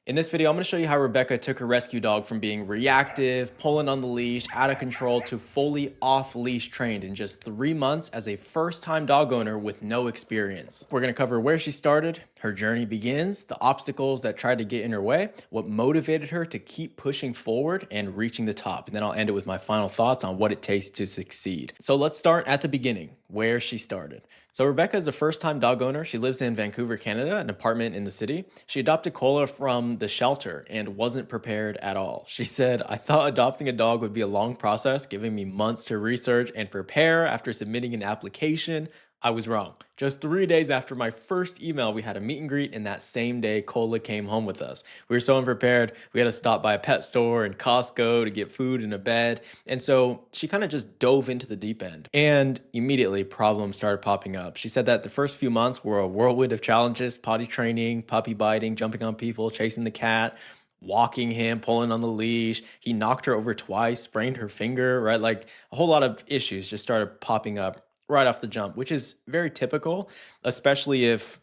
In this video, I'm going to show you how Rebecca took her rescue dog from being reactive, pulling on the leash, out of control, to fully off-leash trained in just 3 months as a first-time dog owner with no experience. We're going to cover where she started, her journey begins, the obstacles that tried to get in her way, what motivated her to keep pushing forward and reaching the top. And then I'll end it with my final thoughts on what it takes to succeed. So let's start at the beginning, where she started. So Rebecca is a first-time dog owner. She lives in Vancouver, Canada, an apartment in the city. She adopted Cola from the shelter and wasn't prepared at all. She said, "I thought adopting a dog would be a long process, giving me months to research and prepare after submitting an application. I was wrong. Just 3 days after my first email, we had a meet and greet, and that same day, Cola came home with us. We were so unprepared. We had to stop by a pet store and Costco to get food and a bed. And so she kind of just dove into the deep end. And immediately, problems started popping up. She said that the first few months were a whirlwind of challenges: potty training, puppy biting, jumping on people, chasing the cat, walking him, pulling on the leash. He knocked her over twice, sprained her finger, right? Like a whole lot of issues just started popping up right off the jump, which is very typical, especially if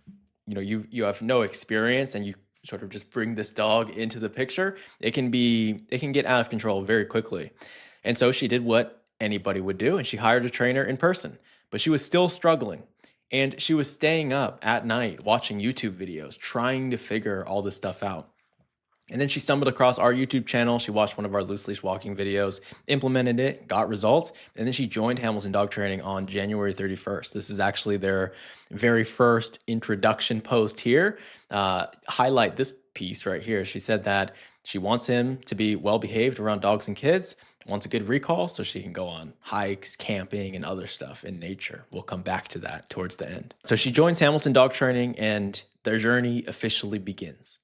you have no experience and you sort of just bring this dog into the picture. It can get out of control very quickly. And so she did what anybody would do, and she hired a trainer in person. But she was still struggling. And she was staying up at night watching YouTube videos, trying to figure all this stuff out. And then she stumbled across our YouTube channel. She watched one of our loose leash walking videos, implemented it, got results, and then she joined Hamilton Dog Training on January 31st. This is actually their very first introduction post here. Highlight this piece right here. She said that she wants him to be well behaved around dogs and kids, wants a good recall so she can go on hikes, camping, and other stuff in nature. We'll come back to that towards the end. So she joins Hamilton Dog Training, and their journey officially begins.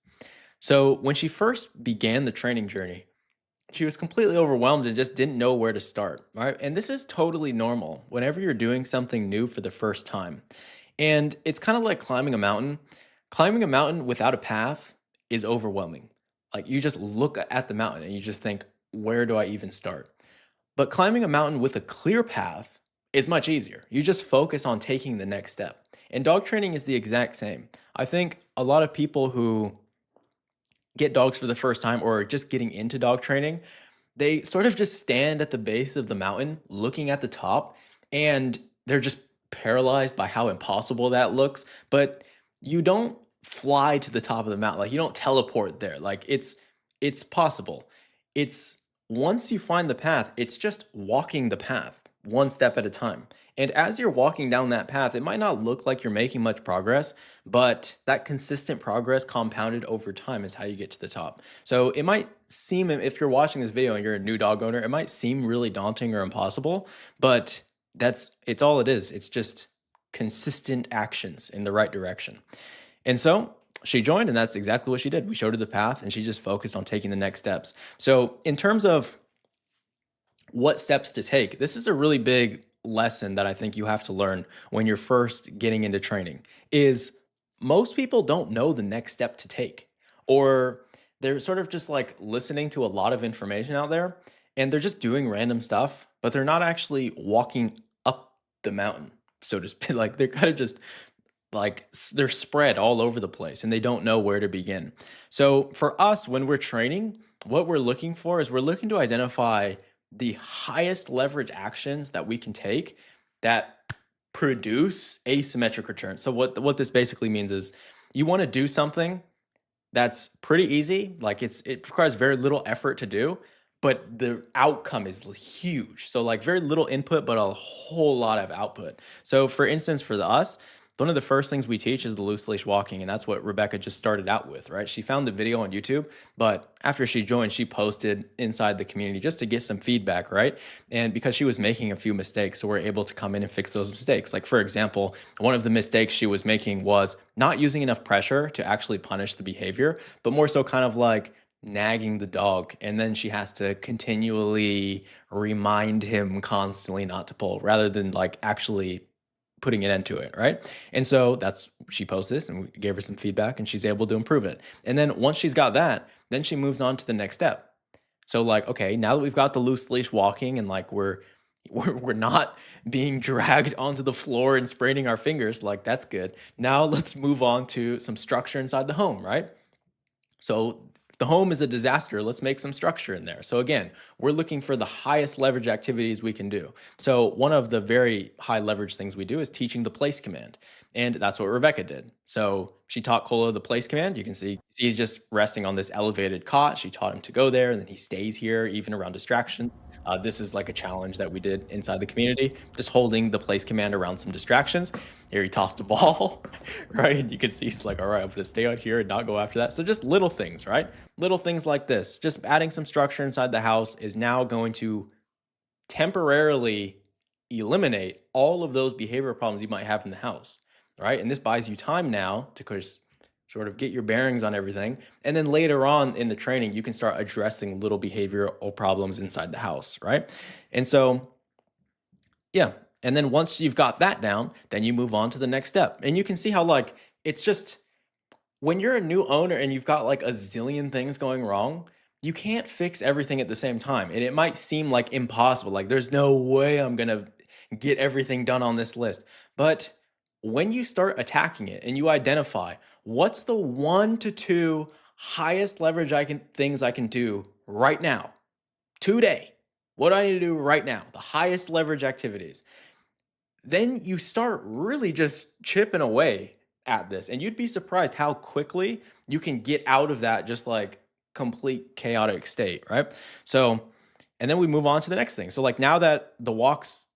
So when she first began the training journey, she was completely overwhelmed and just didn't know where to start, right? And this is totally normal whenever you're doing something new for the first time. And it's kind of like climbing a mountain. Climbing a mountain without a path is overwhelming. Like, you just look at the mountain and you just think, where do I even start? But climbing a mountain with a clear path is much easier. You just focus on taking the next step. And dog training is the exact same. I think a lot of people who get dogs for the first time or just getting into dog training, they sort of just stand at the base of the mountain looking at the top, and they're just paralyzed by how impossible that looks. But you don't fly to the top of the mountain. Like, you don't teleport there. Like, it's possible. It's once you find the path, it's just walking the path one step at a time. And as you're walking down that path, it might not look like you're making much progress, but that consistent progress compounded over time is how you get to the top. So it might seem, if you're watching this video and you're a new dog owner, it might seem really daunting or impossible, but it's all it is. It's just consistent actions in the right direction. And so she joined, and that's exactly what she did. We showed her the path, and she just focused on taking the next steps. So in terms of what steps to take, this is a really big lesson that I think you have to learn when you're first getting into training. Is most people don't know the next step to take, or they're sort of just like listening to a lot of information out there, and they're just doing random stuff, but they're not actually walking up the mountain, so to speak. Like, they're kind of just like, they're spread all over the place and they don't know where to begin. So for us, when we're training, what we're looking for is we're looking to identify the highest leverage actions that we can take that produce asymmetric returns. So what this basically means is you want to do something that's pretty easy, like it requires very little effort to do, but the outcome is huge. So like very little input, but a whole lot of output. So for instance, for us, one of the first things we teach is the loose leash walking, and that's what Rebecca just started out with, right? She found the video on YouTube, but after she joined, she posted inside the community just to get some feedback, right? And because she was making a few mistakes, so we're able to come in and fix those mistakes. Like, for example, one of the mistakes she was making was not using enough pressure to actually punish the behavior, but more so kind of like nagging the dog, and then she has to continually remind him constantly not to pull, rather than like actually putting an end to it, right? And so she posted this, and we gave her some feedback, and she's able to improve it. And then once she's got that, then she moves on to the next step. So like, okay, now that we've got the loose leash walking, and like we're not being dragged onto the floor and spraining our fingers, like, that's good. Now let's move on to some structure inside the home, right? So the home is a disaster. Let's make some structure in there. So again, we're looking for the highest leverage activities we can do. So one of the very high leverage things we do is teaching the place command. And that's what Rebecca did. So she taught Kola the place command. You can see he's just resting on this elevated cot. She taught him to go there, and then he stays here even around distraction. This is like a challenge that we did inside the community, just holding the place command around some distractions. Here he tossed a ball, right? You can see he's like, all right, I'm gonna stay out here and not go after that. So just little things, right? Little things like this, just adding some structure inside the house is now going to temporarily eliminate all of those behavioral problems you might have in the house, right? And this buys you time now to sort of get your bearings on everything. And then later on in the training, you can start addressing little behavioral problems inside the house, right? And so, yeah. And then once you've got that down, then you move on to the next step. And you can see how, like, it's just when you're a new owner and you've got like a zillion things going wrong, you can't fix everything at the same time. And it might seem like impossible. Like, there's no way I'm going to get everything done on this list. But when you start attacking it and you identify what's the 1 to 2 highest leverage things I can do right now, today, what do I need to do right now? The highest leverage activities. Then you start really just chipping away at this. And you'd be surprised how quickly you can get out of that just like complete chaotic state, right? So, and then we move on to the next thing. So like now that the walks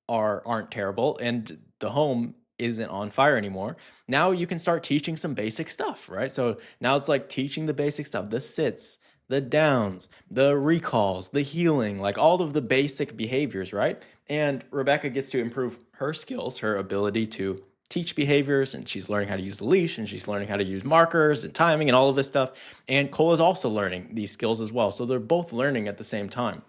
aren't terrible and the home isn't on fire anymore, now you can start teaching some basic stuff, right? So now it's like teaching the basic stuff, the sits, the downs, the recalls, the healing, like all of the basic behaviors, right? And Rebecca gets to improve her skills, her ability to teach behaviors, and she's learning how to use the leash, and she's learning how to use markers and timing and all of this stuff. And Cole is also learning these skills as well. So they're both learning at the same time.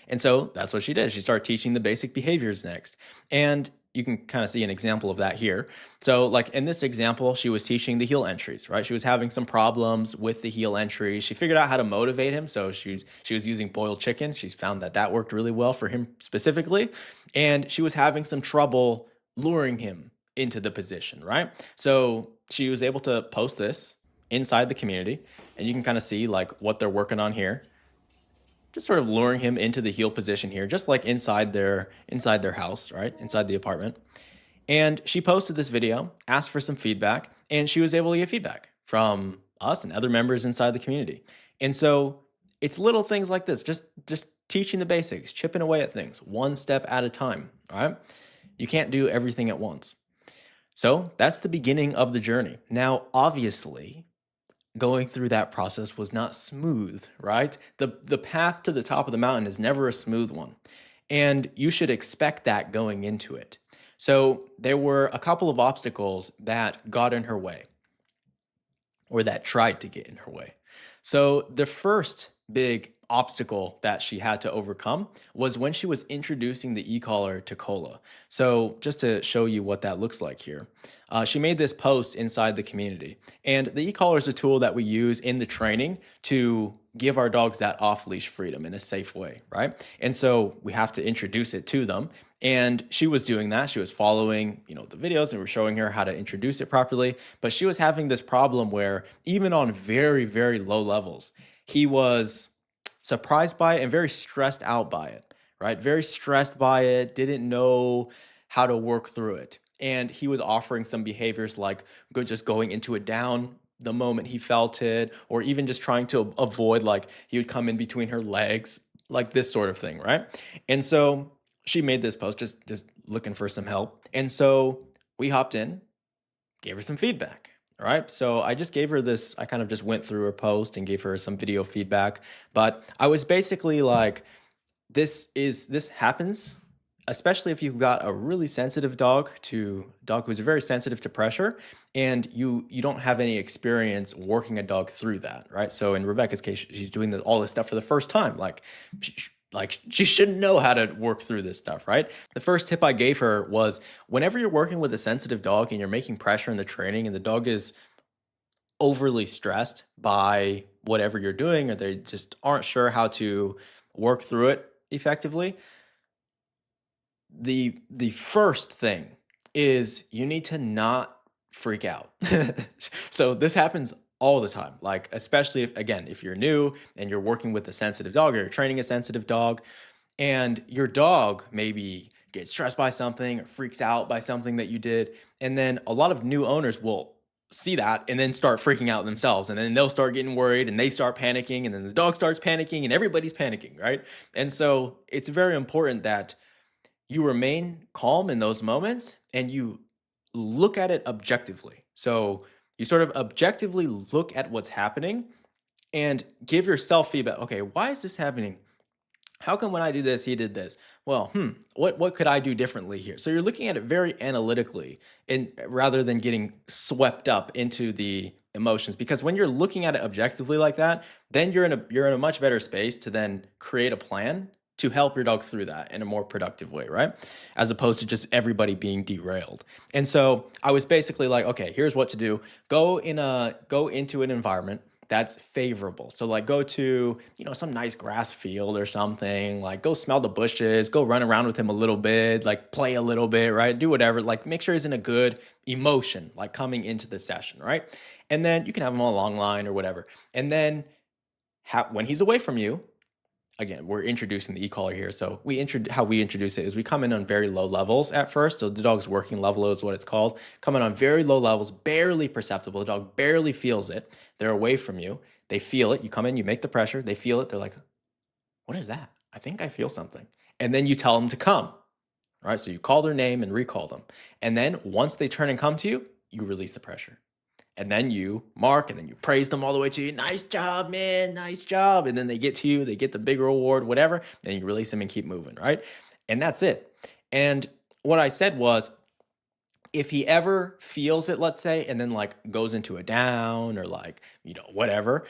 And so that's what she did. She started teaching the basic behaviors next. And you can kind of see an example of that here. So like in this example, she was teaching the heel entries, right? She was having some problems with the heel entries. She figured out how to motivate him. So she was using boiled chicken. She's found that worked really well for him specifically. And she was having some trouble luring him into the position, right? So she was able to post this inside the community, and you can kind of see like what they're working on here, just sort of luring him into the heel position here, just like inside their house, right? Inside the apartment. And she posted this video, asked for some feedback, and she was able to get feedback from us and other members inside the community. And so it's little things like this, just teaching the basics, chipping away at things, one step at a time, all right? You can't do everything at once. So that's the beginning of the journey. Now, obviously, going through that process was not smooth, right? The path to the top of the mountain is never a smooth one. And you should expect that going into it. So there were a couple of obstacles that got in her way, or that tried to get in her way. So the first big obstacle that she had to overcome was when she was introducing the e-collar to Cola. So just to show you what that looks like here, she made this post inside the community. And the e-collar is a tool that we use in the training to give our dogs that off-leash freedom in a safe way, right? And so we have to introduce it to them. And she was doing that. She was following, the videos, and we're showing her how to introduce it properly. But she was having this problem where even on very, very low levels, he was surprised by it and very stressed out by it, right? Very stressed by it, didn't know how to work through it. And he was offering some behaviors like just going into a down the moment he felt it, or even just trying to avoid, like he would come in between her legs, like this sort of thing, right? And so she made this post just looking for some help. And so we hopped in, gave her some feedback. All right. So I just gave her this, I kind of just went through her post and gave her some video feedback. But I was basically like, this happens, especially if you've got a really sensitive dog who's very sensitive to pressure, and you don't have any experience working a dog through that, right? So in Rebecca's case, she's doing all this stuff for the first time. She shouldn't know how to work through this stuff, right? The first tip I gave her was, whenever you're working with a sensitive dog and you're making pressure in the training and the dog is overly stressed by whatever you're doing, or they just aren't sure how to work through it effectively, the first thing is you need to not freak out. So this happens all the time. Like, especially if, again, if you're new and you're working with a sensitive dog or you're training a sensitive dog, and your dog maybe gets stressed by something or freaks out by something that you did. And then a lot of new owners will see that and then start freaking out themselves. And then they'll start getting worried and they start panicking. And then the dog starts panicking and everybody's panicking, right? And so it's very important that you remain calm in those moments and you look at it objectively. So you sort of objectively look at what's happening and give yourself feedback. Okay, why is this happening? How come when I do this, he did this? Well, what could I do differently here? So you're looking at it very analytically, and rather than getting swept up into the emotions. Because when you're looking at it objectively like that, then you're in a much better space to then create a plan to help your dog through that in a more productive way, right? As opposed to just everybody being derailed. And so I was basically like, okay, here's what to do. Go into an environment that's favorable. So like go to, some nice grass field or something, like go smell the bushes, go run around with him a little bit, like play a little bit, right? Do whatever, like make sure he's in a good emotion, like coming into the session, right? And then you can have him on a long line or whatever. And then when he's away from you, again, we're introducing the e-collar here. So how we introduce it is we come in on very low levels at first. So the dog's working level is what it's called. Coming on very low levels, barely perceptible. The dog barely feels it. They're away from you. They feel it. You come in, you make the pressure. They feel it. They're like, what is that? I think I feel something. And then you tell them to come. All right. So you call their name and recall them. And then once they turn and come to you, you release the pressure. And then you mark and then you praise them all the way to you. Nice job, man. Nice job. And then they get to you, they get the big reward, whatever. Then you release them and keep moving, right? And that's it. And what I said was, if he ever feels it, let's say, and then like goes into a down or like, whatever,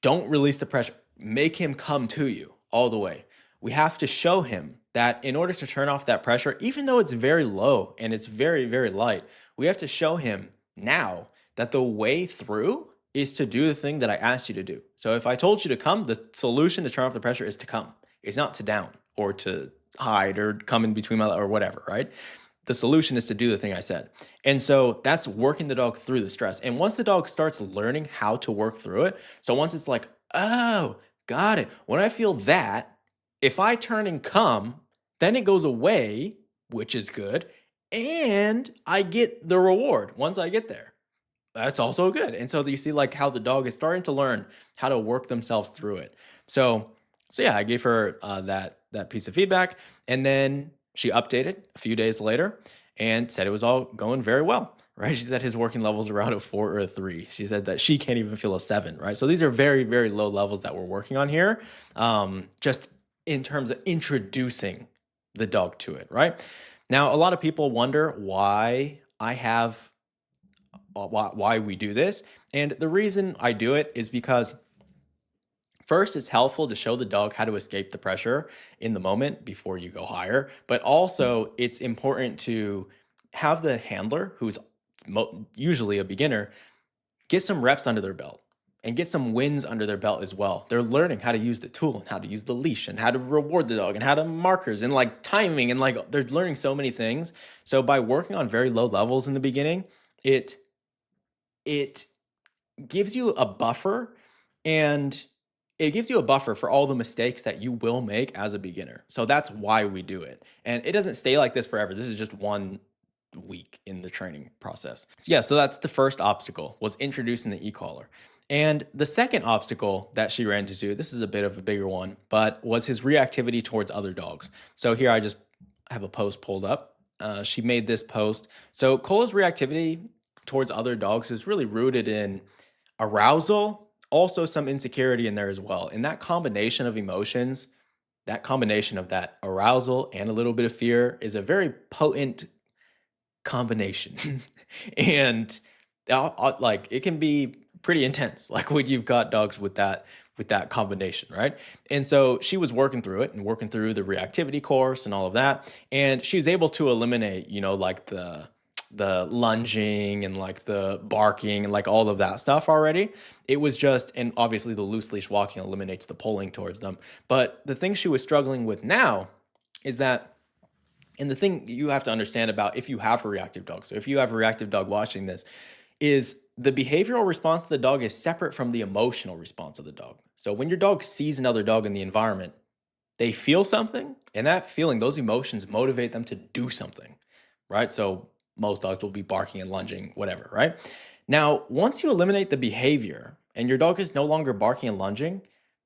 don't release the pressure. Make him come to you all the way. We have to show him that in order to turn off that pressure, even though it's very low and it's very, very light, we have to show him now that the way through is to do the thing that I asked you to do. So if I told you to come, the solution to turn off the pressure is to come. It's not to down or to hide or come in between my or whatever, right? The solution is to do the thing I said. And so that's working the dog through the stress. And once the dog starts learning how to work through it, so once it's like, oh, got it. When I feel that, if I turn and come, then it goes away, which is good. And I get the reward once I get there. That's also good. And so you see like how the dog is starting to learn how to work themselves through it. So yeah, I gave her that piece of feedback, and then she updated a few days later and said it was all going very well, right? She said his working levels around a 4 or a 3. She said that she can't even feel a 7, right? So these are very, very low levels that we're working on here, just in terms of introducing the dog to it, right? Now, a lot of people wonder why we do this. And the reason I do it is because first, it's helpful to show the dog how to escape the pressure in the moment before you go higher. But also, it's important to have the handler, who's usually a beginner, get some reps under their belt and get some wins under their belt as well. They're learning how to use the tool and how to use the leash and how to reward the dog and how to markers and like timing and like they're learning so many things. So by working on very low levels in the beginning, it gives you a buffer, and it gives you a buffer for all the mistakes that you will make as a beginner. So that's why we do it. And it doesn't stay like this forever. This is just 1 week in the training process. So that's the first obstacle, was introducing the e-collar. And the second obstacle that she ran into, this is a bit of a bigger one, but was his reactivity towards other dogs. So here I just have a post pulled up. She made this post. So Cola's reactivity towards other dogs is really rooted in arousal, also some insecurity in there as well. And that combination of emotions, that combination of that arousal and a little bit of fear is a very potent combination. And like it can be pretty intense, like when you've got dogs with that combination, right? And so she was working through it and working through the reactivity course and all of that. And she was able to eliminate, like the lunging and like the barking and like all of that stuff already. It was just, and obviously the loose leash walking eliminates the pulling towards them. But the thing she was struggling with now is that, and the thing you have to understand about if you have a reactive dog, so if you have a reactive dog watching this, is the behavioral response of the dog is separate from the emotional response of the dog. So when your dog sees another dog in the environment, they feel something, and that feeling, those emotions motivate them to do something, right? So most dogs will be barking and lunging, whatever, right? Now, once you eliminate the behavior and your dog is no longer barking and lunging,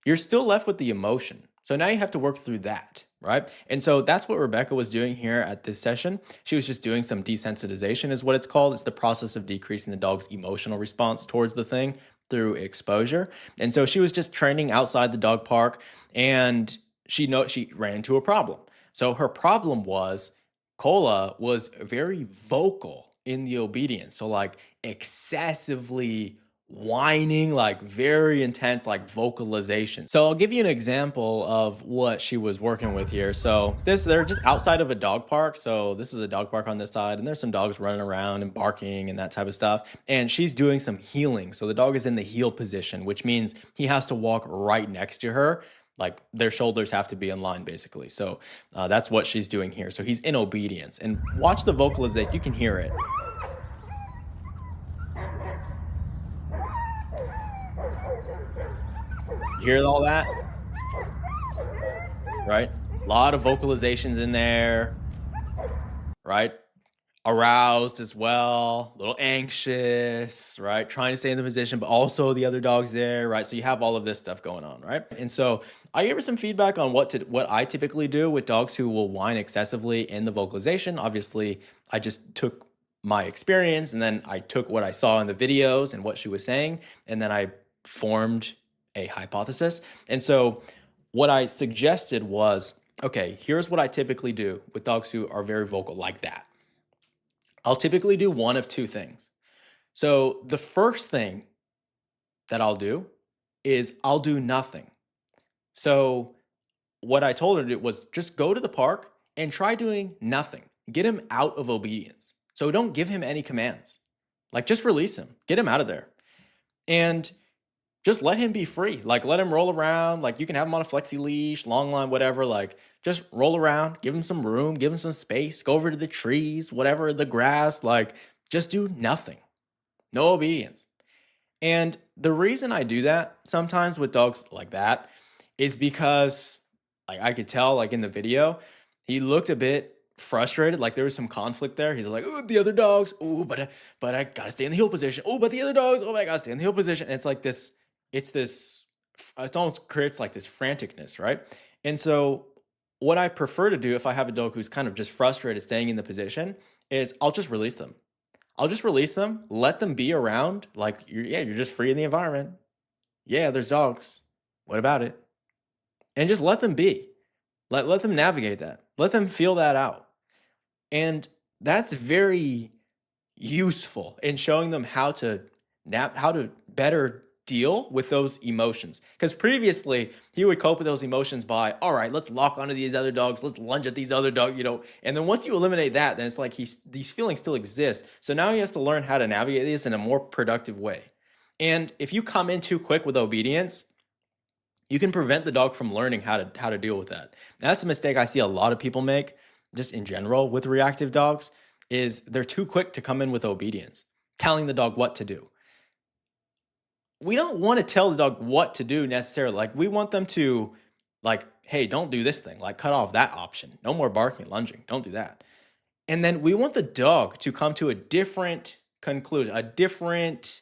you're still left with the emotion. So now you have to work through that, right? And so that's what Rebecca was doing here at this session. She was just doing some desensitization, is what it's called. It's the process of decreasing the dog's emotional response towards the thing through exposure. And so she was just training outside the dog park, and she ran into a problem. So her problem was Cola was very vocal in the obedience. So like excessively whining, like very intense, like vocalization. So I'll give you an example of what she was working with here. So they're just outside of a dog park. So this is a dog park on this side, and there's some dogs running around and barking and that type of stuff. And she's doing some heeling. So the dog is in the heel position, which means he has to walk right next to her. Like their shoulders have to be in line, basically. So that's what she's doing here. So he's in obedience. And watch the vocalization. You can hear it. You hear all that? Right? A lot of vocalizations in there, right? Aroused as well, a little anxious, right? Trying to stay in the position, but also the other dog's there, right? So you have all of this stuff going on, right? And so I gave her some feedback on what I typically do with dogs who will whine excessively in the vocalization. Obviously, I just took my experience, and then I took what I saw in the videos and what she was saying, and then I formed a hypothesis. And so what I suggested was, okay, here's what I typically do with dogs who are very vocal like that. I'll typically do one of two things. So the first thing that I'll do is I'll do nothing. So what I told her to do was just go to the park and try doing nothing. Get him out of obedience. So don't give him any commands. Like just release him. Get him out of there. And just let him be free. Like let him roll around. Like you can have him on a flexi leash, long line, whatever. Like just roll around, give him some room, give him some space, go over to the trees, whatever, the grass. Like just do nothing. No obedience. And the reason I do that sometimes with dogs like that is because like I could tell like in the video, he looked a bit frustrated, like there was some conflict there. He's like, "Oh, the other dogs, oh, but I gotta stay in the heel position. Oh, but the other dogs, oh, but I gotta stay in the heel position." And it's like this, it almost creates like this franticness, right? And so what I prefer to do if I have a dog who's kind of just frustrated staying in the position is I'll just release them. I'll just release them, let them be around. Like, you're just free in the environment. Yeah, there's dogs. What about it? And just let them be. Let them navigate that. Let them feel that out. And that's very useful in showing them how to better deal with those emotions. Because previously he would cope with those emotions by, all right, let's lock onto these other dogs, let's lunge at these other dogs, and then once you eliminate that, then it's like these feelings still exist. So now he has to learn how to navigate this in a more productive way. And if you come in too quick with obedience, you can prevent the dog from learning how to deal with that. Now, that's a mistake I see a lot of people make just in general with reactive dogs, is they're too quick to come in with obedience, telling the dog what to do. We don't want to tell the dog what to do necessarily. Like we want them to like, hey, don't do this thing. Like cut off that option. No more barking, lunging. Don't do that. And then we want the dog to come to a different conclusion, a different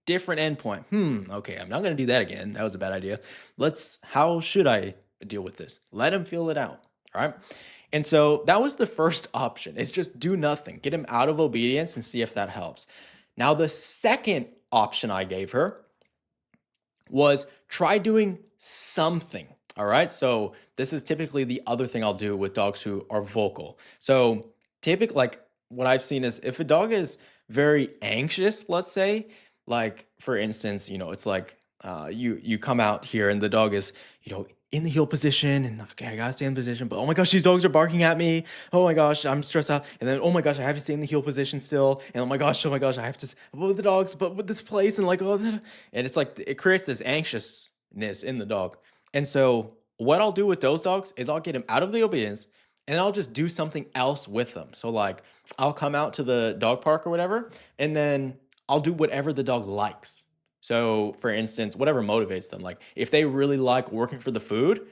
endpoint. Okay, I'm not going to do that again. That was a bad idea. How should I deal with this? Let him feel it out. All right. And so that was the first option. It's just do nothing. Get him out of obedience and see if that helps. Now, the second option I gave her was try doing something. All right. So this is typically the other thing I'll do with dogs who are vocal. So typically, like what I've seen is if a dog is very anxious, let's say, like for instance, it's like you come out here and the dog is, in the heel position, and okay, I gotta stay in position, but oh my gosh, these dogs are barking at me. Oh my gosh, I'm stressed out. And then, oh my gosh, I have to stay in the heel position still. And oh my gosh, I have to, with the dogs, but with this place, and like, and it's like, it creates this anxiousness in the dog. And so what I'll do with those dogs is I'll get them out of the obedience and I'll just do something else with them. So like, I'll come out to the dog park or whatever, and then I'll do whatever the dog likes. So for instance, whatever motivates them. Like if they really like working for the food,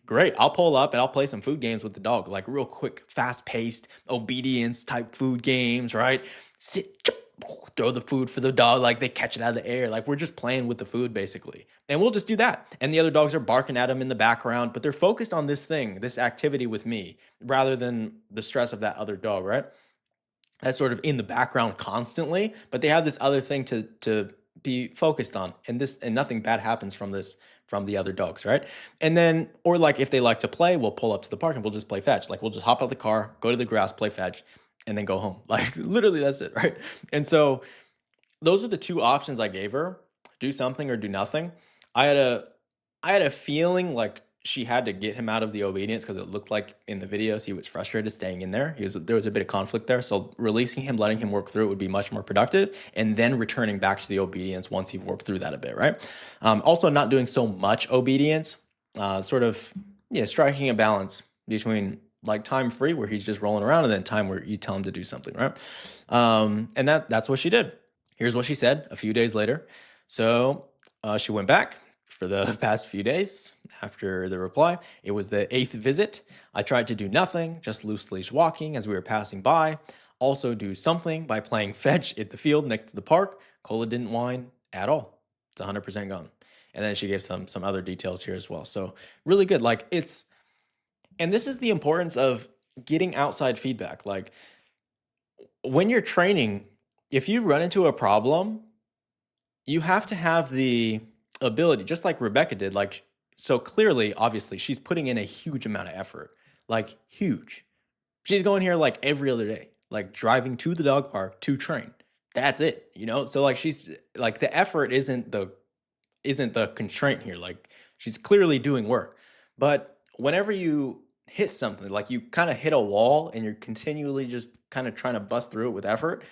great. I'll pull up and I'll play some food games with the dog, like real quick, fast paced obedience type food games, right? Sit, throw the food for the dog, like they catch it out of the air. Like we're just playing with the food basically. And we'll just do that. And the other dogs are barking at them in the background, but they're focused on this thing, this activity with me, rather than the stress of that other dog, right? That's sort of in the background constantly, but they have this other thing to be focused on, and nothing bad happens from this from the other dogs, right? And then, or like if they like to play, we'll pull up to the park and we'll just play fetch. Like we'll just hop out the car, go to the grass, play fetch, and then go home. Like literally, that's it, right? And so those are the two options I gave her: do something or do nothing. I had a I had a feeling like she had to get him out of the obedience because it looked like in the videos he was frustrated staying in there. There was a bit of conflict there. So releasing him, letting him work through it would be much more productive, and then returning back to the obedience once you've worked through that a bit, right? Also, not doing so much obedience, sort of striking a balance between like time free where he's just rolling around and then time where you tell him to do something, right? And that's what she did. Here's what she said a few days later. So she went back for the past few days after the reply. It was the 8th visit. I tried to do nothing, just loose leash walking as we were passing by. Also do something by playing fetch at the field next to the park. Cola didn't whine at all. It's 100% gone. And then she gave some other details here as well. So really good. Like and this is the importance of getting outside feedback. Like when you're training, if you run into a problem, you have to have the ability, just like Rebecca did. Like, so clearly, obviously, she's putting in a huge amount of effort, like huge. She's going here like every other day, like driving to the dog park to train. That's it, So like she's like the effort isn't the constraint here. Like she's clearly doing work. But whenever you hit something, like you kind of hit a wall and you're continually just kind of trying to bust through it with effort,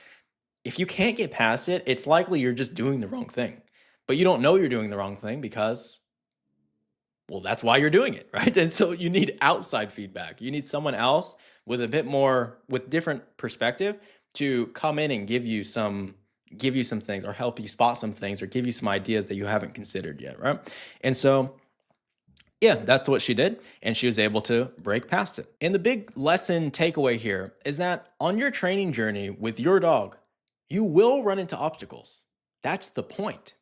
if you can't get past it, it's likely you're just doing the wrong thing. But you don't know you're doing the wrong thing because, well, that's why you're doing it, right? And so you need outside feedback. You need someone else with a bit more, with different perspective to come in and give you some things or help you spot some things or give you some ideas that you haven't considered yet, right? And so yeah, that's what she did, and she was able to break past it. And the big lesson takeaway here is that on your training journey with your dog, you will run into obstacles. That's the point.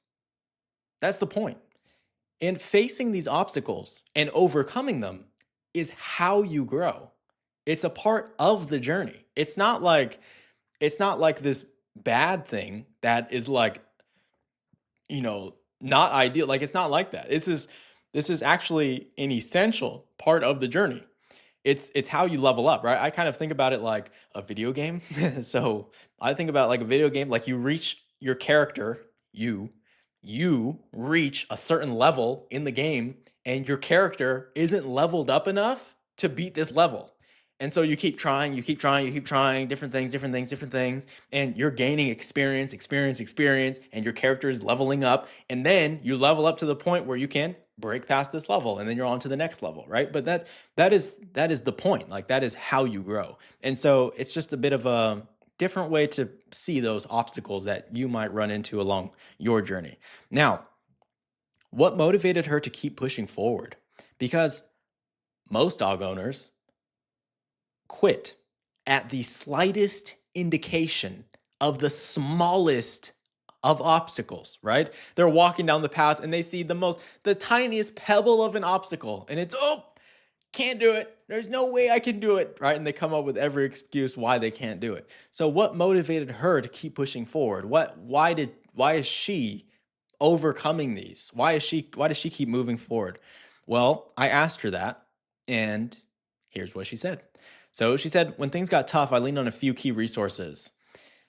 That's the point. And facing these obstacles and overcoming them is how you grow. It's a part of the journey. It's not like this bad thing that is like, not ideal. Like it's not like that. This is actually an essential part of the journey. It's how you level up, right? I kind of think about it like a video game. So I think about like a video game, like you reach your character, you reach a certain level in the game and your character isn't leveled up enough to beat this level. And so you keep trying, different things, and you're gaining experience, and your character is leveling up. And then you level up to the point where you can break past this level, and then you're on to the next level, right? But that is the point. Like that is how you grow. And so it's just a bit of a different way to see those obstacles that you might run into along your journey. Now, what motivated her to keep pushing forward? Because most dog owners quit at the slightest indication of the smallest of obstacles, right? They're walking down the path and they see the tiniest pebble of an obstacle and it's, can't do it. There's no way I can do it, right? And they come up with every excuse why they can't do it. So what motivated her to keep pushing forward? Why is she overcoming these? Why does she keep moving forward? Well, I asked her that, and here's what she said. So she said, when things got tough, I leaned on a few key resources.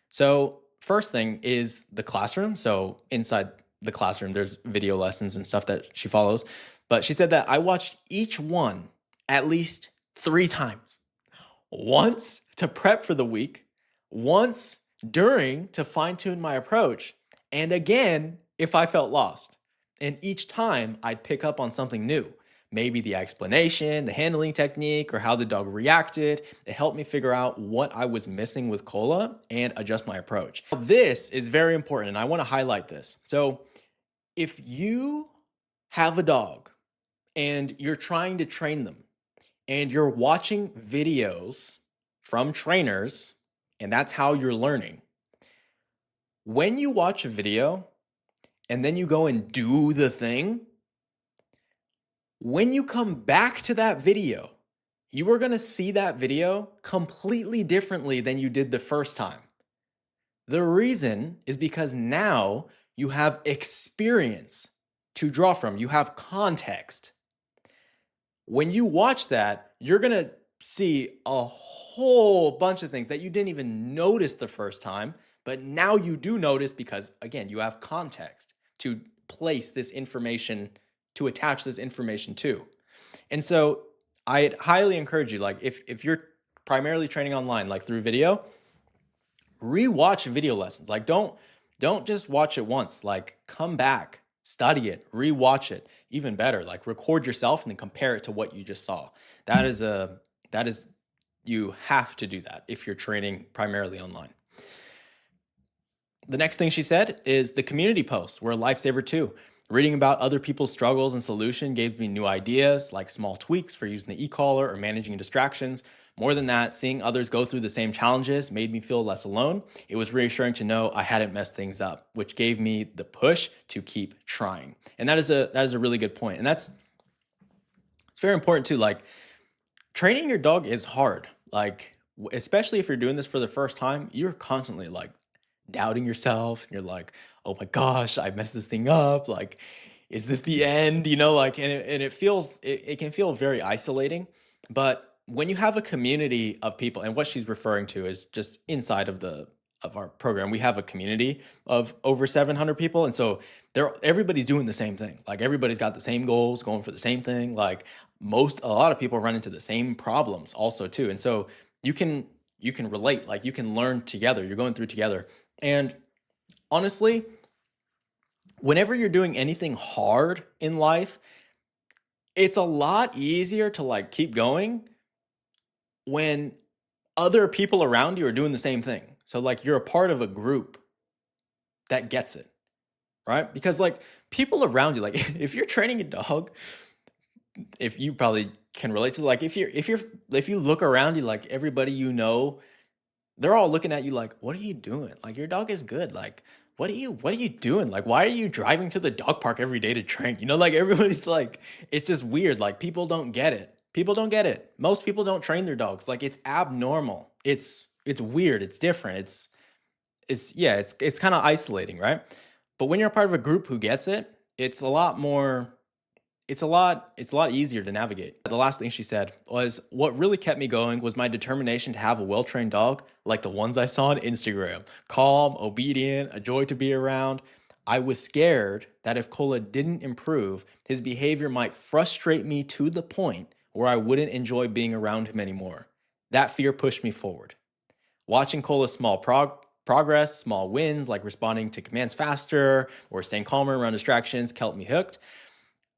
So first thing is the classroom. So inside the classroom, there's video lessons and stuff that she follows. But she said that I watched each one at least 3 times. Once to prep for the week, once during to fine-tune my approach, and again if I felt lost. And each time I'd pick up on something new. maybe the explanation, the handling technique, or how the dog reacted. It helped me figure out what I was missing with Cola and adjust my approach. This is very important, and I want to highlight this. So if you have a dog and you're trying to train them and you're watching videos from trainers, and that's how you're learning, when you watch a video and then you go and do the thing, when you come back to that video, you are going to see that video completely differently than you did the first time. The reason is because now you have experience to draw from, you have context. When you watch that, you're going to see a whole bunch of things that you didn't even notice the first time, but now you do notice because, again, you have context to place this information, to attach this information to. And so I highly encourage you, like if you're primarily training online, like through video, rewatch video lessons. Like don't just watch it once, like come back, study it, rewatch it. Even better, like record yourself and then compare it to what you just saw. That is you have to do that if you're training primarily online. The next thing she said is the community posts were a lifesaver too. Reading about other people's struggles and solutions gave me new ideas, like small tweaks for using the e-collar or managing distractions. More than that, seeing others go through the same challenges made me feel less alone. It was reassuring to know I hadn't messed things up, which gave me the push to keep trying. And that is a really good point. And it's very important too. Like training your dog is hard. Like especially if you're doing this for the first time, you're constantly like doubting yourself. You're like, oh my gosh, I messed this thing up. Like, is this the end? You know, like, and it can feel very isolating. But when you have a community of people, and what she's referring to is just inside of our program, we have a community of over 700 people. And so everybody's doing the same thing. Like everybody's got the same goals, going for the same thing. Like a lot of people run into the same problems also too. And so you can relate, like you can learn together. You're going through together. And honestly, whenever you're doing anything hard in life, it's a lot easier to like keep going when other people around you are doing the same thing. So like you're a part of a group that gets it, right? Because like people around you, like if you're training a dog, if you probably can relate to, like if you look around you, like everybody you know, they're all looking at you like, what are you doing? Like your dog is good. Like, what are you doing? Like, why are you driving to the dog park every day to train? You know, like everybody's like, it's just weird. Like people don't get it. People don't get it. Most people don't train their dogs. Like it's abnormal. It's weird. It's different. It's kind of isolating, right? But when you're a part of a group who gets it, it's a lot easier to navigate. The last thing she said was, what really kept me going was my determination to have a well-trained dog like the ones I saw on Instagram. Calm, obedient, a joy to be around. I was scared that if Cola didn't improve, his behavior might frustrate me to the point where I wouldn't enjoy being around him anymore. That fear pushed me forward. Watching Cola's small progress, small wins like responding to commands faster or staying calmer around distractions kept me hooked.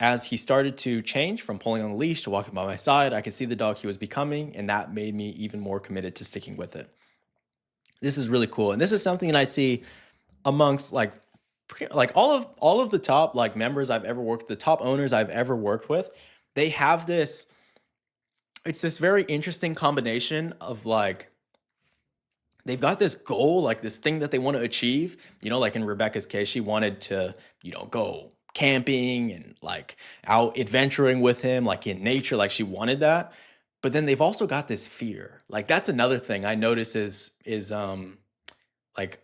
As he started to change from pulling on the leash to walking by my side, I could see the dog he was becoming, and that made me even more committed to sticking with it. This is really cool. And this is something that I see amongst like all of the top like members I've ever worked, the top owners I've ever worked with. They have this, it's this very interesting combination of like, they've got this goal, like this thing that they want to achieve. You know, like in Rebecca's case, she wanted to, go camping and like out adventuring with him, like in nature, like she wanted that. But then they've also got this fear. Like that's another thing I notice is like,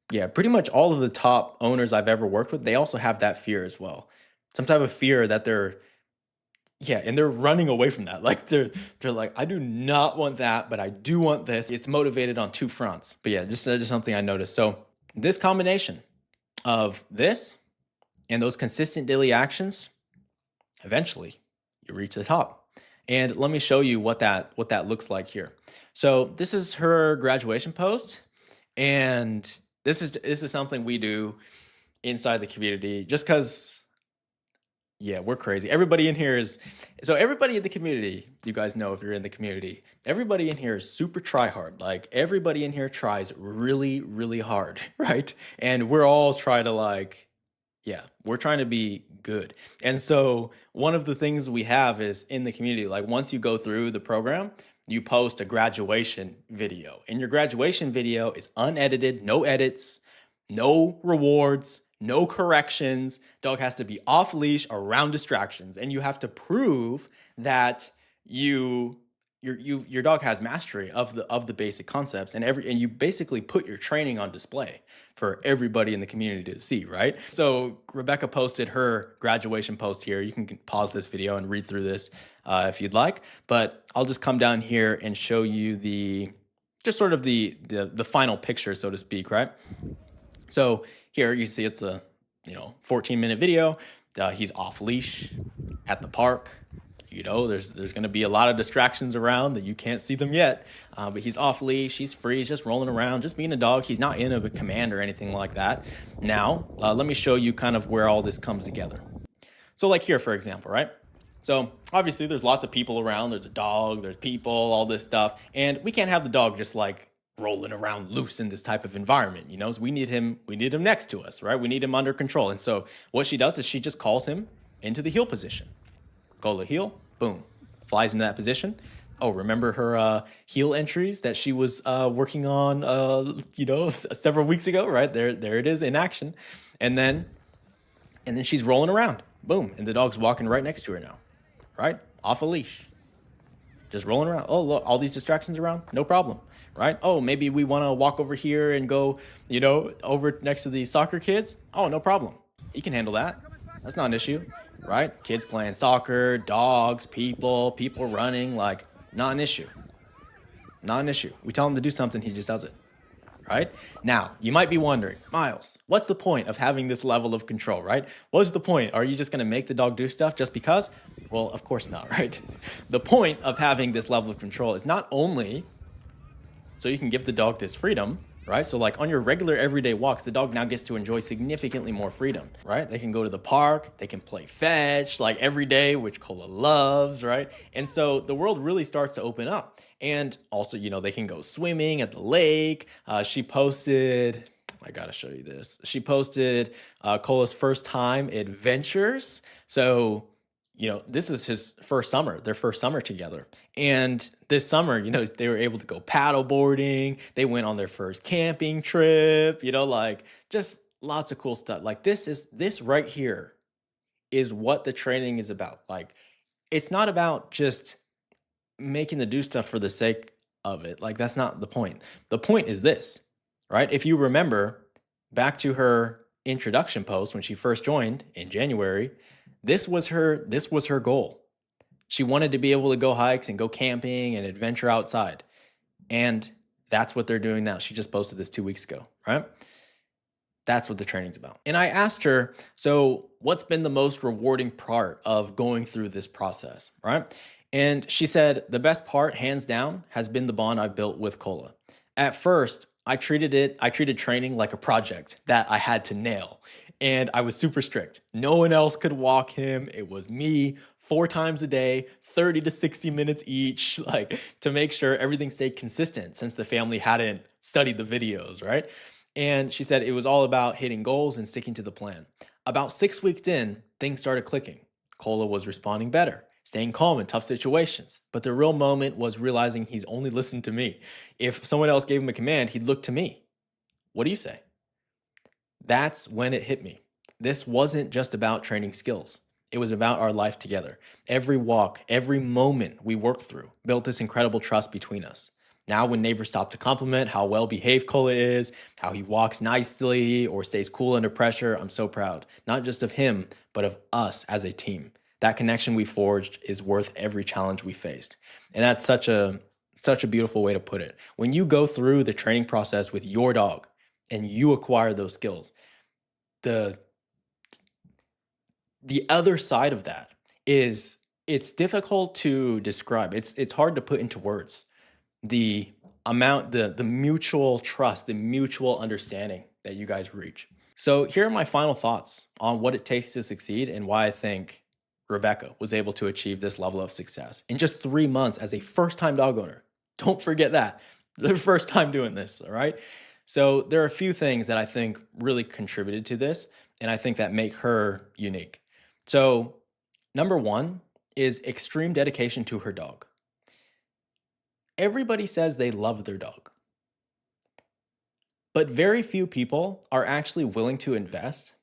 yeah, pretty much all of the top owners I've ever worked with, they also have that fear as well. Some type of fear that and they're running away from that. Like they're like, I do not want that, but I do want this. It's motivated on two fronts. But yeah, just something I noticed. So this combination of this and those consistent daily actions, eventually you reach the top. And let me show you what that looks like here. So this is her graduation post. And this is something we do inside the community just because Yeah, we're crazy. Everybody in here is so everybody in the community, you guys know if you're in the community, everybody in here is super try hard. Like everybody in here tries really, really hard, right? And we're all trying to like, yeah, we're trying to be good. And so one of the things we have is in the community, like once you go through the program, you post a graduation video. And your graduation video is unedited, no edits, no rewards, no corrections. Dog has to be off leash around distractions, and you have to prove that your dog has mastery of the basic concepts, and you basically put your training on display for everybody in the community to see, right? So Rebecca posted her graduation post here. You can pause this video and read through this if you'd like, but I'll just come down here and show you just sort of the final picture, so to speak, right? So here you see it's a 14-minute video. He's off leash at the park. There's going to be a lot of distractions around that you can't see them yet, but he's off leash. He's free. He's just rolling around, just being a dog. He's not in a command or anything like that. Now, let me show you kind of where all this comes together. So like here, for example, right? So obviously there's lots of people around. There's a dog, there's people, all this stuff. And we can't have the dog just like rolling around loose in this type of environment. So we need him next to us, right? We need him under control. And so what she does is she just calls him into the heel position. Go to heel, boom, flies into that position. Oh, remember her heel entries that she was working on, several weeks ago, right? There it is in action. And then she's rolling around, boom, and the dog's walking right next to her now, right? Off a leash, just rolling around. Oh, look, all these distractions around, no problem, right? Oh, maybe we want to walk over here and go, over next to the soccer kids. Oh, no problem. He can handle that. That's not an issue, right? Kids playing soccer, dogs, people running, like not an issue. Not an issue. We tell him to do something, he just does it. Right? Now, you might be wondering, Miles, what's the point of having this level of control, right? What's the point? Are you just going to make the dog do stuff just because? Well, of course not, right? The point of having this level of control is not only so you can give the dog this freedom, right? So like on your regular everyday walks, the dog now gets to enjoy significantly more freedom, right? They can go to the park, they can play fetch like every day, which Cola loves, right? And so the world really starts to open up. And also, they can go swimming at the lake. She posted, I gotta show you this. She posted Cola's first time adventures. So this is his first summer, their first summer together. And this summer, they were able to go paddle boarding. They went on their first camping trip, like just lots of cool stuff. Like this right here is what the training is about. Like, it's not about just making the do stuff for the sake of it. Like, that's not the point. The point is this, right? If you remember back to her introduction post when she first joined in January, this was her goal. She wanted to be able to go hikes and go camping and adventure outside. And that's what they're doing now. She just posted this 2 weeks ago, right? That's what the training's about. And I asked her, so what's been the most rewarding part of going through this process, right? And she said, the best part, hands down, has been the bond I've built with Cola. At first, I treated training like a project that I had to nail. And I was super strict. No one else could walk him. It was me 4 times a day, 30 to 60 minutes each, like to make sure everything stayed consistent since the family hadn't studied the videos, right? And she said it was all about hitting goals and sticking to the plan. About 6 weeks in, things started clicking. Cola was responding better, staying calm in tough situations. But the real moment was realizing he's only listened to me. If someone else gave him a command, he'd look to me. What do you say? That's when it hit me. This wasn't just about training skills. It was about our life together. Every walk, every moment we worked through built this incredible trust between us. Now when neighbors stop to compliment how well behaved Cola is, how he walks nicely or stays cool under pressure, I'm so proud. Not just of him, but of us as a team. That connection we forged is worth every challenge we faced. And that's such a beautiful way to put it. When you go through the training process with your dog and you acquire those skills, the other side of that is it's difficult to describe. It's hard to put into words the amount, the mutual trust, the mutual understanding that you guys reach. So here are my final thoughts on what it takes to succeed and why I think Rebecca was able to achieve this level of success in just 3 months as a first-time dog owner. Don't forget that. Their first time doing this, all right? So there are a few things that I think really contributed to this, and I think that make her unique. So number one is extreme dedication to her dog. Everybody says they love their dog, but very few people are actually willing to invest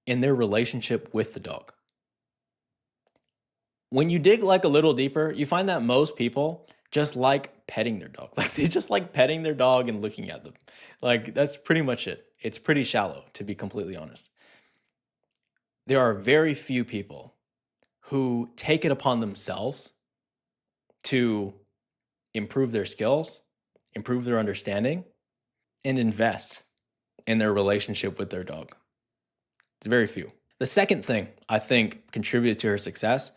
in their relationship with the dog. When you dig like a little deeper, you find that most people just like petting their dog. Like they just like petting their dog and looking at them. Like that's pretty much it. It's pretty shallow, to be completely honest. There are very few people who take it upon themselves to improve their skills, improve their understanding, and invest in their relationship with their dog. It's very few. The second thing I think contributed to her success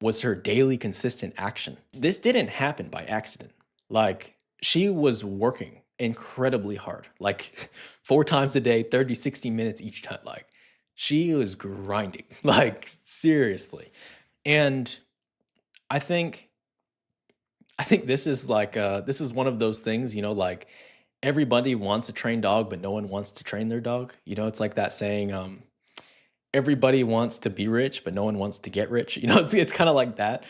was her daily consistent action. This didn't happen by accident. Like she was working incredibly hard, like 4 times a day, 30, 60 minutes each time. Like she was grinding, like seriously. And I think this is like, this is one of those things, you know, like everybody wants a trained dog, but no one wants to train their dog. You know, it's like that saying, everybody wants to be rich, but no one wants to get rich. You know, it's kind of like that.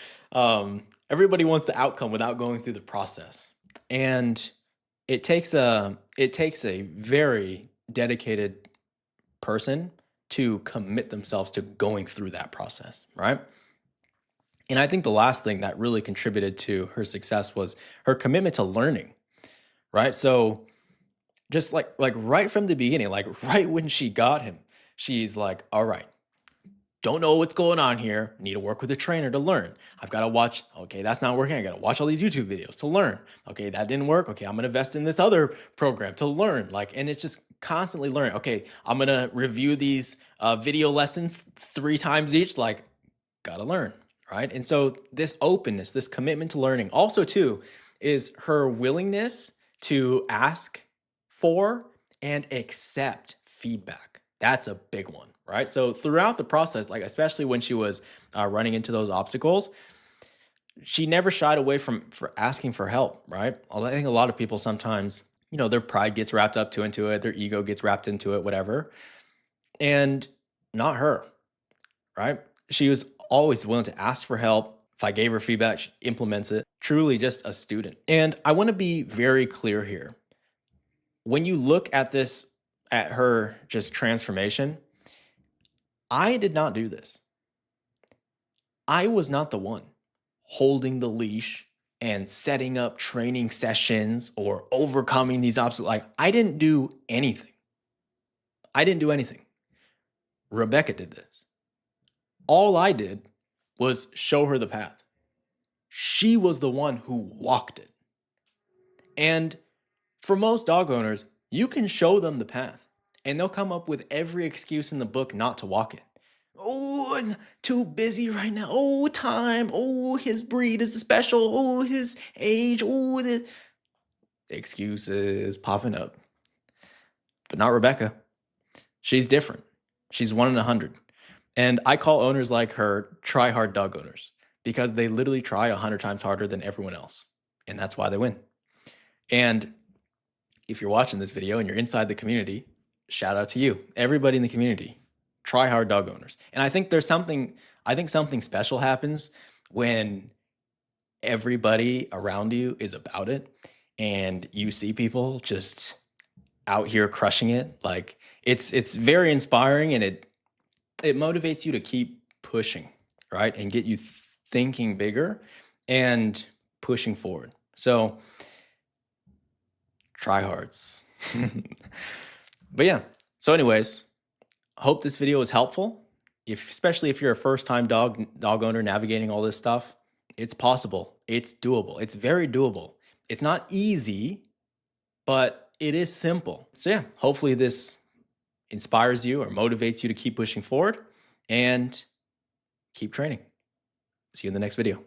Everybody wants the outcome without going through the process. And it takes a very dedicated person to commit themselves to going through that process, right? And I think the last thing that really contributed to her success was her commitment to learning, right? So just like right from the beginning, like right when she got him, she's like, all right, don't know what's going on here. Need to work with a trainer to learn. I've got to watch, okay, that's not working. I got to watch all these YouTube videos to learn. Okay, that didn't work. Okay, I'm going to invest in this other program to learn. Like, and it's just constantly learning. Okay, I'm going to review these video lessons 3 times each. Like, got to learn, right? And so this openness, this commitment to learning also too, is her willingness to ask for and accept feedback. That's a big one, right? So throughout the process, like especially when she was running into those obstacles, she never shied away from asking for help, right? I think a lot of people sometimes, you know, their pride gets wrapped up into it, their ego gets wrapped into it, whatever. And not her, right? She was always willing to ask for help. If I gave her feedback, she implements it. Truly just a student. And I want to be very clear here. When you look at this, at her just transformation, I did not do this. I was not the one holding the leash and setting up training sessions or overcoming these obstacles. Like I didn't do anything. Rebecca did this. All I did was show her the path. She was the one who walked it. And for most dog owners, you can show them the path and they'll come up with every excuse in the book not to walk it. Oh, I'm too busy right now. Oh, time. Oh, his breed is special. Oh, his age. Oh, the excuses popping up. But not Rebecca. She's different. She's 1 in 100. And I call owners like her try-hard dog owners because they literally try 100 times harder than everyone else. And that's why they win. And if you're watching this video and you're inside the community, shout out to you. Everybody in the community, try hard dog owners. And I think something special happens when everybody around you is about it and you see people just out here crushing it. Like it's very inspiring and it motivates you to keep pushing, right? And get you thinking bigger and pushing forward. So tryhards. But yeah, so anyways, I hope this video was helpful. Especially if you're a first-time dog owner navigating all this stuff, it's possible. It's doable. It's very doable. It's not easy, but it is simple. So yeah, hopefully this inspires you or motivates you to keep pushing forward and keep training. See you in the next video.